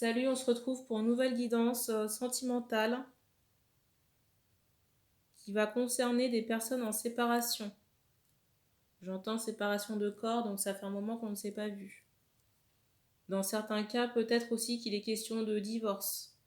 Salut, on se retrouve pour une nouvelle guidance sentimentale qui va concerner des personnes en séparation. J'entends séparation de corps, donc ça fait un moment qu'on ne s'est pas vu. Dans certains cas, peut-être aussi qu'il est question de divorce.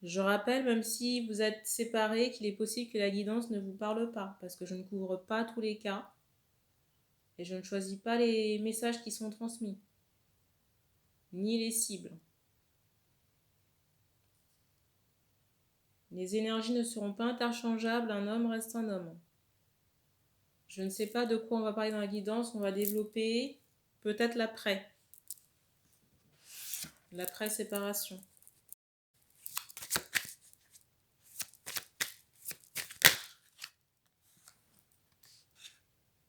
Je rappelle, même si vous êtes séparés, qu'il est possible que la guidance ne vous parle pas, parce que je ne couvre pas tous les cas et je ne choisis pas les messages qui sont transmis, ni les cibles. Les énergies ne seront pas interchangeables, un homme reste un homme. Je ne sais pas de quoi on va parler dans la guidance, on va développer peut-être l'après-séparation.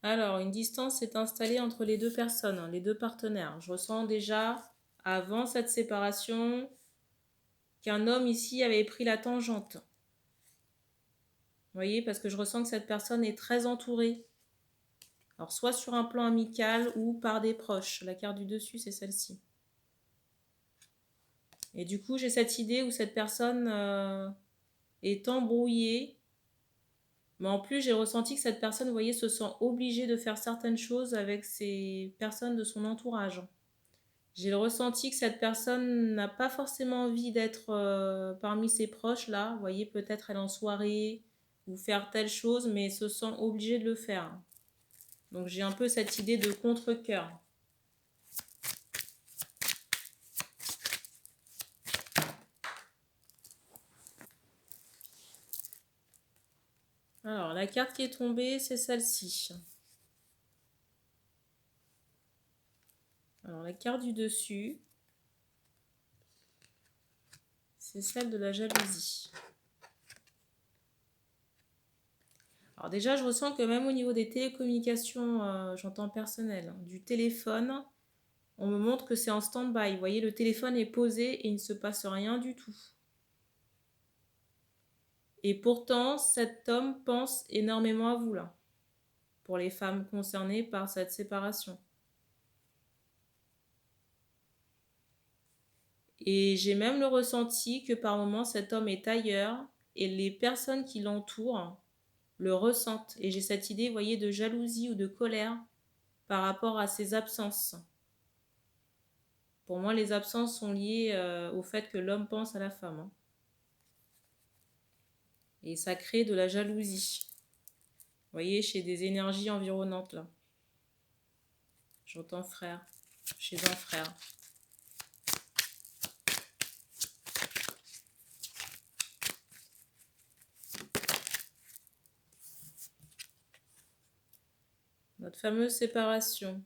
Alors, une distance s'est installée entre les deux personnes, les deux partenaires. Je ressens déjà, avant cette séparation, qu'un homme ici avait pris la tangente. Vous voyez, parce que je ressens que cette personne est très entourée. Alors, soit sur un plan amical ou par des proches. La carte du dessus, c'est celle-ci. Et du coup, j'ai cette idée où cette personne est embrouillée. Mais en plus, j'ai ressenti que cette personne, vous voyez, se sent obligée de faire certaines choses avec ces personnes de son entourage. J'ai le ressenti que cette personne n'a pas forcément envie d'être parmi ses proches, là. Vous voyez, peut-être elle est en soirée ou faire telle chose, mais se sent obligée de le faire. Donc j'ai un peu cette idée de contre-cœur. Alors, la carte qui est tombée, c'est celle-ci. Alors, la carte du dessus, c'est celle de la jalousie. Alors déjà, je ressens que même au niveau des télécommunications, j'entends personnel, du téléphone, on me montre que c'est en stand-by. Vous voyez, le téléphone est posé et il ne se passe rien du tout. Et pourtant, cet homme pense énormément à vous, là, pour les femmes concernées par cette séparation. Et j'ai même le ressenti que par moments, cet homme est ailleurs et les personnes qui l'entourent le ressentent. Et j'ai cette idée, vous voyez, de jalousie ou de colère par rapport à ses absences. Pour moi, les absences sont liées au fait que l'homme pense à la femme. Hein. Et ça crée de la jalousie. Vous voyez, chez des énergies environnantes, là. J'entends frère, chez un frère. Notre fameuse séparation.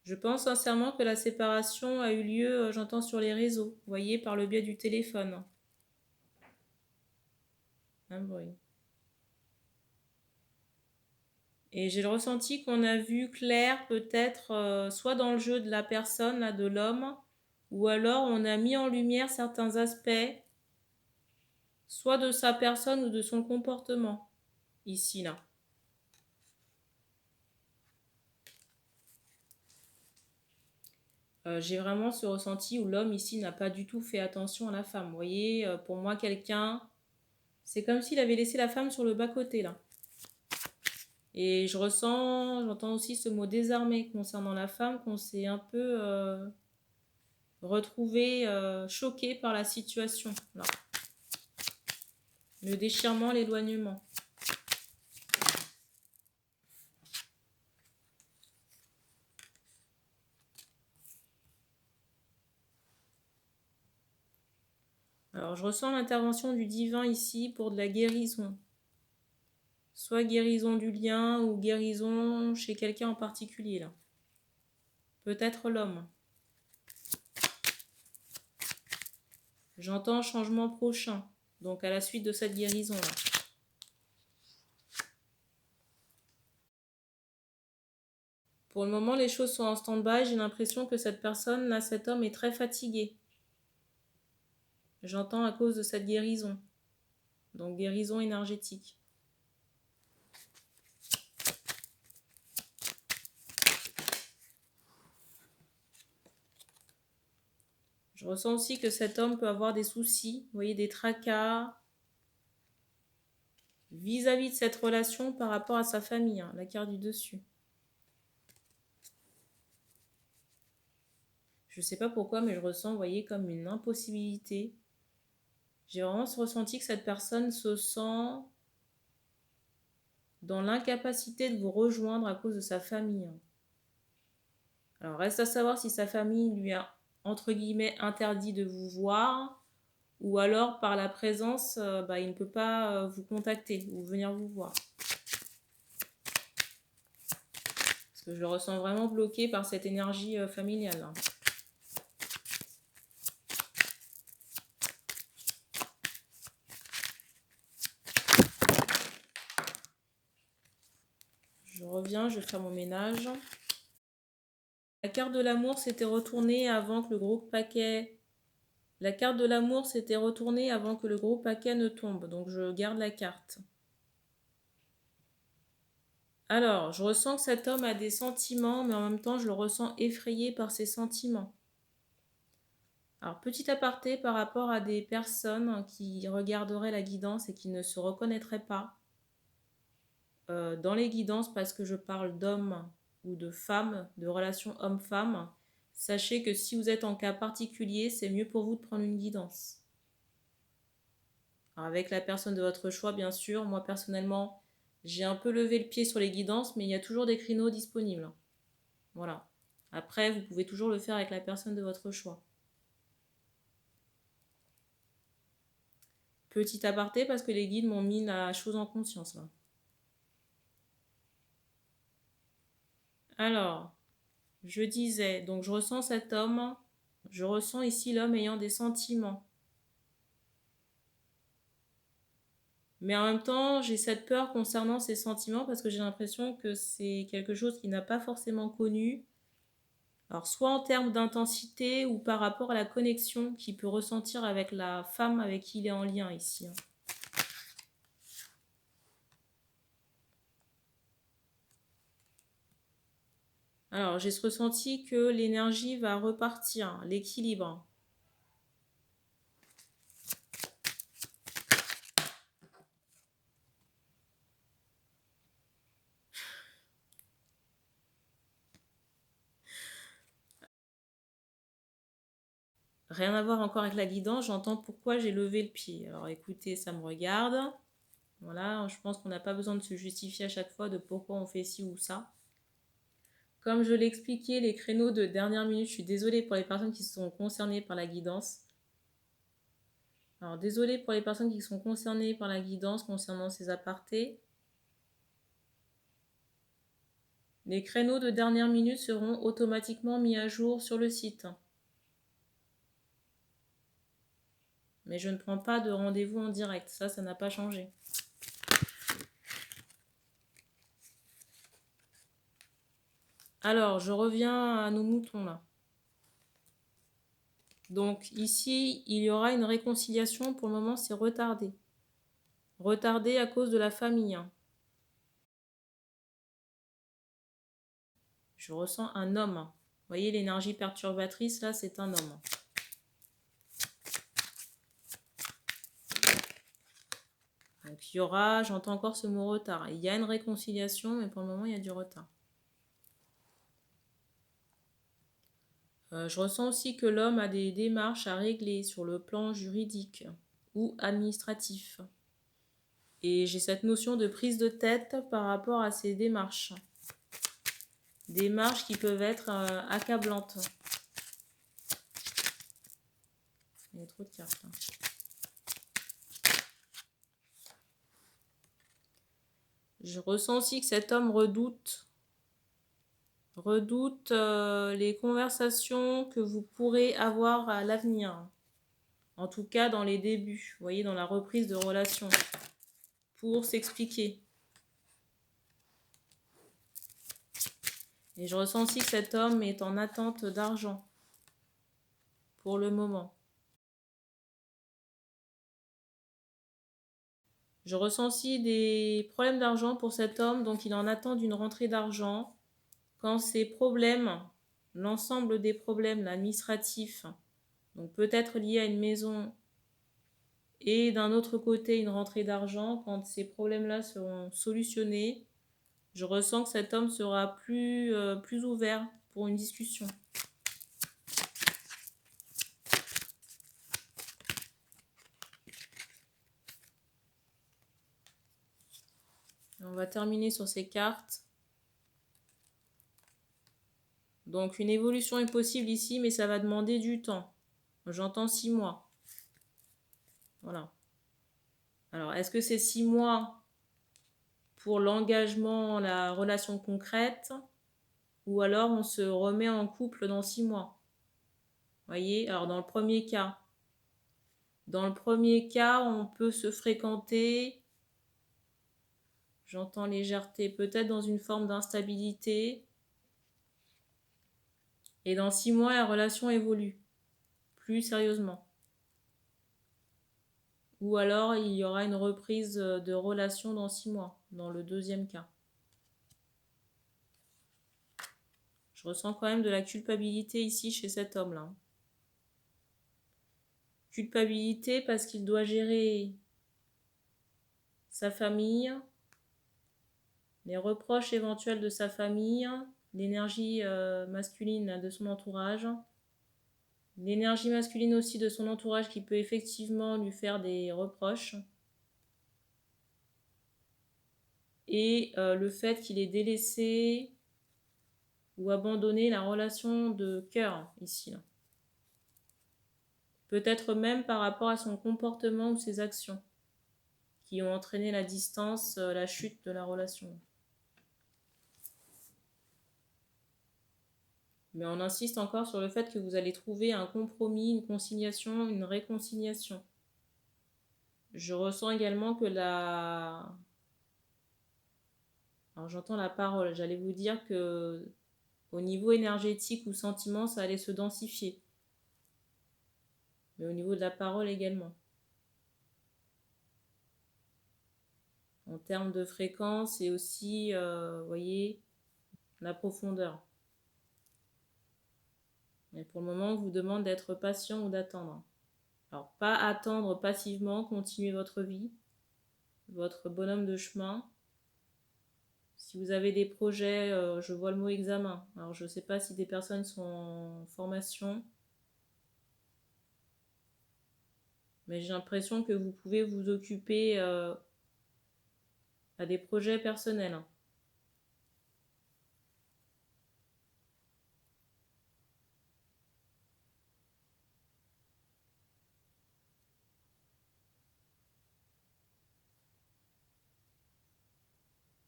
Je pense sincèrement que la séparation a eu lieu, j'entends, sur les réseaux. Vous voyez, par le biais du téléphone. Un bruit. Et j'ai le ressenti qu'on a vu clair peut-être soit dans le jeu de la personne, là, de l'homme, ou alors on a mis en lumière certains aspects, soit de sa personne ou de son comportement, ici, là. J'ai vraiment ce ressenti où l'homme ici n'a pas du tout fait attention à la femme. Vous voyez, pour moi, quelqu'un, c'est comme s'il avait laissé la femme sur le bas-côté, là. Et j'entends aussi ce mot désarmé concernant la femme, qu'on s'est un peu retrouvé choqué par la situation, là. Le déchirement, l'éloignement. Alors, je ressens l'intervention du divin ici pour de la guérison. Soit guérison du lien ou guérison chez quelqu'un en particulier, là. Peut-être l'homme. J'entends changement prochain, donc à la suite de cette guérison-là. Pour le moment, les choses sont en stand-by. J'ai l'impression que cette personne, là, cet homme est très fatigué. J'entends à cause de cette guérison. Donc guérison énergétique. Je ressens aussi que cet homme peut avoir des soucis, vous voyez, des tracas vis-à-vis de cette relation par rapport à sa famille, hein, la carte du dessus. Je ne sais pas pourquoi, mais je ressens, vous voyez, comme une impossibilité. J'ai vraiment ce ressenti que cette personne se sent dans l'incapacité de vous rejoindre à cause de sa famille. Alors, reste à savoir si sa famille lui a, entre guillemets, interdit de vous voir, ou alors par la présence, il ne peut pas vous contacter ou venir vous voir. Parce que je le ressens vraiment bloqué par cette énergie familiale, hein. Je reviens, je vais faire mon ménage. La carte de l'amour s'était retournée avant que le gros paquet... La carte de l'amour s'était retournée avant que le gros paquet ne tombe. Donc je garde la carte. Alors, je ressens que cet homme a des sentiments, mais en même temps, je le ressens effrayé par ses sentiments. Alors, petit aparté par rapport à des personnes qui regarderaient la guidance et qui ne se reconnaîtraient pas dans les guidances parce que je parle d'hommes ou de femmes, de relations homme-femme, sachez que si vous êtes en cas particulier, c'est mieux pour vous de prendre une guidance. Alors, avec la personne de votre choix, bien sûr. Moi, personnellement, j'ai un peu levé le pied sur les guidances, mais il y a toujours des créneaux disponibles. Voilà. Après, vous pouvez toujours le faire avec la personne de votre choix. Petit aparté, parce que les guides m'ont mis la chose en conscience, là. Alors, je disais, donc je ressens cet homme, je ressens ici l'homme ayant des sentiments. Mais en même temps, j'ai cette peur concernant ces sentiments parce que j'ai l'impression que c'est quelque chose qu'il n'a pas forcément connu. Alors, soit en termes d'intensité ou par rapport à la connexion qu'il peut ressentir avec la femme avec qui il est en lien ici. Alors, j'ai ce ressenti que l'énergie va repartir, l'équilibre. Rien à voir encore avec la guidance, j'entends pourquoi j'ai levé le pied. Alors écoutez, ça me regarde. Voilà, je pense qu'on n'a pas besoin de se justifier à chaque fois de pourquoi on fait ci ou ça. Comme je l'ai expliqué, les créneaux de dernière minute, je suis désolée pour les personnes qui sont concernées par la guidance. Alors désolée pour les personnes qui sont concernées par la guidance concernant ces apartés. Les créneaux de dernière minute seront automatiquement mis à jour sur le site. Mais je ne prends pas de rendez-vous en direct, ça n'a pas changé. Alors, je reviens à nos moutons là. Donc ici, il y aura une réconciliation, pour le moment c'est retardé. Retardé à cause de la famille, hein. Je ressens un homme. Vous voyez l'énergie perturbatrice là, c'est un homme. Donc il y aura, j'entends encore ce mot retard. Il y a une réconciliation, mais pour le moment il y a du retard. Je ressens aussi que l'homme a des démarches à régler sur le plan juridique ou administratif. Et j'ai cette notion de prise de tête par rapport à ces démarches. Démarches qui peuvent être accablantes. Il y a trop de cartes là. Je ressens aussi que cet homme redoute les conversations que vous pourrez avoir à l'avenir. En tout cas, dans les débuts, vous voyez, dans la reprise de relation, pour s'expliquer. Et je ressens aussi que cet homme est en attente d'argent, pour le moment. Je ressens aussi des problèmes d'argent pour cet homme, donc il en attend d'une rentrée d'argent. Quand ces problèmes, l'ensemble des problèmes administratifs Donc peut-être lié à une maison et d'un autre côté une rentrée d'argent. Quand ces problèmes-là seront solutionnés, je ressens que cet homme sera plus ouvert pour une discussion. On va terminer sur ces cartes. Donc une évolution est possible ici, mais ça va demander du temps. J'entends 6 mois. Voilà. Alors, est-ce que c'est 6 mois pour l'engagement, la relation concrète, ou alors on se remet en couple dans 6 mois? Voyez, alors dans le premier cas, on peut se fréquenter. J'entends légèreté, peut-être dans une forme d'instabilité. Et dans 6 mois, la relation évolue plus sérieusement. Ou alors, il y aura une reprise de relation dans 6 mois, dans le deuxième cas. Je ressens quand même de la culpabilité ici chez cet homme-là. Culpabilité parce qu'il doit gérer sa famille, les reproches éventuels de sa famille, l'énergie masculine de son entourage, l'énergie masculine aussi de son entourage qui peut effectivement lui faire des reproches, et le fait qu'il ait délaissé ou abandonné la relation de cœur ici. Peut-être même par rapport à son comportement ou ses actions qui ont entraîné la distance, la chute de la relation. Mais on insiste encore sur le fait que vous allez trouver un compromis, une conciliation, une réconciliation. Je ressens également que Alors j'entends la parole, j'allais vous dire que au niveau énergétique ou sentiment, ça allait se densifier. Mais au niveau de la parole également. En termes de fréquence et aussi, vous voyez, la profondeur. Mais pour le moment, on vous demande d'être patient ou d'attendre. Alors, pas attendre passivement, continuez votre vie, votre bonhomme de chemin. Si vous avez des projets, je vois le mot examen. Alors, je ne sais pas si des personnes sont en formation, mais j'ai l'impression que vous pouvez vous occuper à des projets personnels.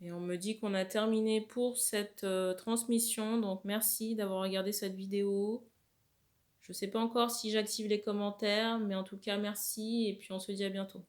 Et on me dit qu'on a terminé pour cette transmission, donc merci d'avoir regardé cette vidéo. Je ne sais pas encore si j'active les commentaires, mais en tout cas merci et puis on se dit à bientôt.